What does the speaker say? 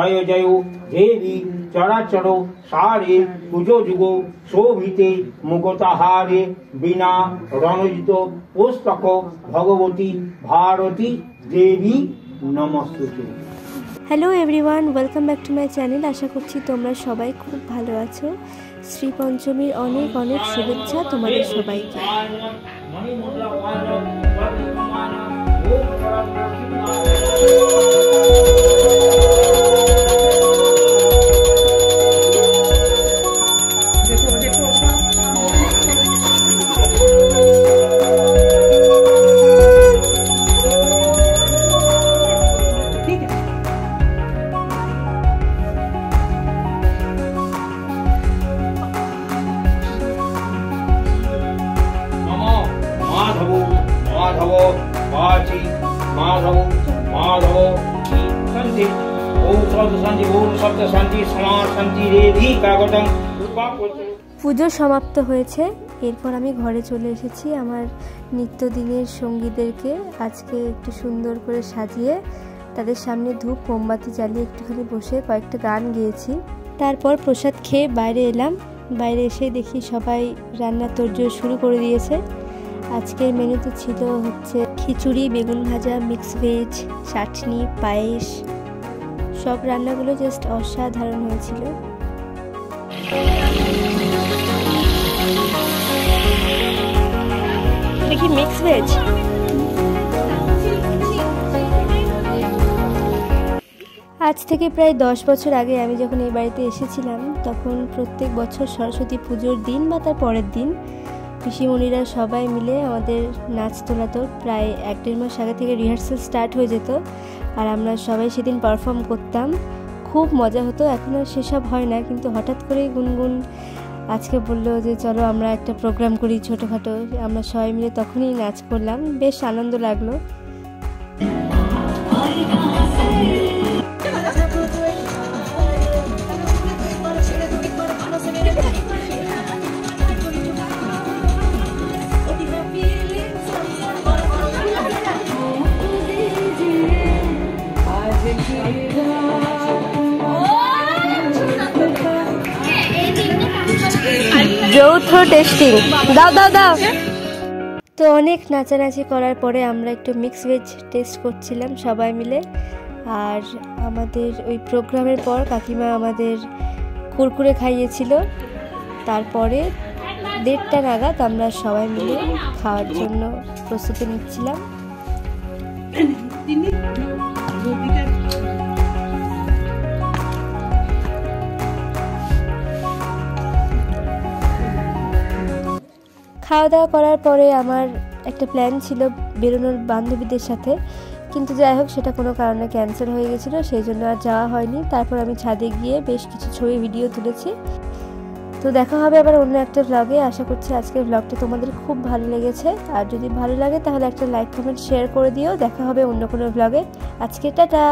জয় জয় দেবী চরাচর সারে পুজো যুগ শোভিতে মুগতাহারে বিনা রণজিত পুস্তক ভগবতী ভারতী দেবী নমস্তুতে। Hello everyone, welcome back to my channel. আশা করছি তোমরা সবাই খুব ভালো আছো। শ্রী পঞ্চমীর অনেক অনেক শুভেচ্ছা তোমাদের সবাইকে। পুজো সমাপ্ত হয়েছে, এরপর আমি ঘরে চলে এসেছি। আমার নিত্যদিনের সঙ্গীদেরকে আজকে একটু সুন্দর করে সাজিয়ে তাদের সামনে ধূপ মোমবাতি জ্বালিয়ে একটুখানি বসে কয়েকটা গান গেয়েছি। তারপর প্রসাদ খেয়ে বাইরে এলাম। বাইরে এসে দেখি সবাই রান্নার তোড়জোড় শুরু করে দিয়েছে। আজকের মেনুতে ছিল হচ্ছে খিচুড়ি, বেগুন ভাজা, মিক্স ভেজ, চাটনি, পায়েস। সব রান্নাগুলো জাস্ট অসাধারণ হয়েছিল। দেখি মিক্স ভেজ। আজ থেকে প্রায় 10 বছর আগে আমি যখন এই বাড়িতে এসেছিলাম, তখন প্রত্যেক বছর সরস্বতী পুজোর দিন বা তার পরের দিন পিসিমণিরা সবাই মিলে আমাদের নাচ তোলাতো। প্রায় 1-1.5 মাস আগে থেকে রিহার্সাল স্টার্ট হয়ে যেত, আর আমরা সবাই সেদিন পারফর্ম করতাম। খুব মজা হতো। এখন আর সেসব হয় না, কিন্তু হঠাৎ করেই গুনগুন আজকে বললো যে চলো আমরা একটা প্রোগ্রাম করি ছোটোখাটো। আমরা সবাই মিলে তখনই নাচ করলাম, বেশ আনন্দ লাগলো। যৌথ টেস্টিং, দাও দাও দাও। তো অনেক নাচানাচি করার পরে আমরা একটু মিক্স ভেজ টেস্ট করছিলাম সবাই মিলে। আর আমাদের ওই প্রোগ্রামের পর কাকিমা আমাদের কুরকুরে খাইয়েছিল। তারপরে 1:30 নাগাদ আমরা সবাই মিলে খাওয়ার জন্য প্রস্তুতি নিচ্ছিলাম। খাওয়া দাওয়া করার পরে আমার একটা প্ল্যান ছিল বেরোনোর বান্ধবীদের সাথে, কিন্তু যাই হোক সেটা কোনো কারণে ক্যান্সেল হয়ে গেছিলো, সেই জন্য আর যাওয়া হয়নি। তারপর আমি ছাদে গিয়ে বেশ কিছু ছবি ভিডিও তুলেছি। তো দেখা হবে আবার অন্য একটা ভ্লগে। আশা করছি আজকের ভ্লগটা তোমাদের খুব ভালো লেগেছে। আর যদি ভালো লাগে তাহলে একটা লাইক, কমেন্ট, শেয়ার করে দিও। দেখা হবে অন্য কোনো ভ্লগে। আজকে টাটা।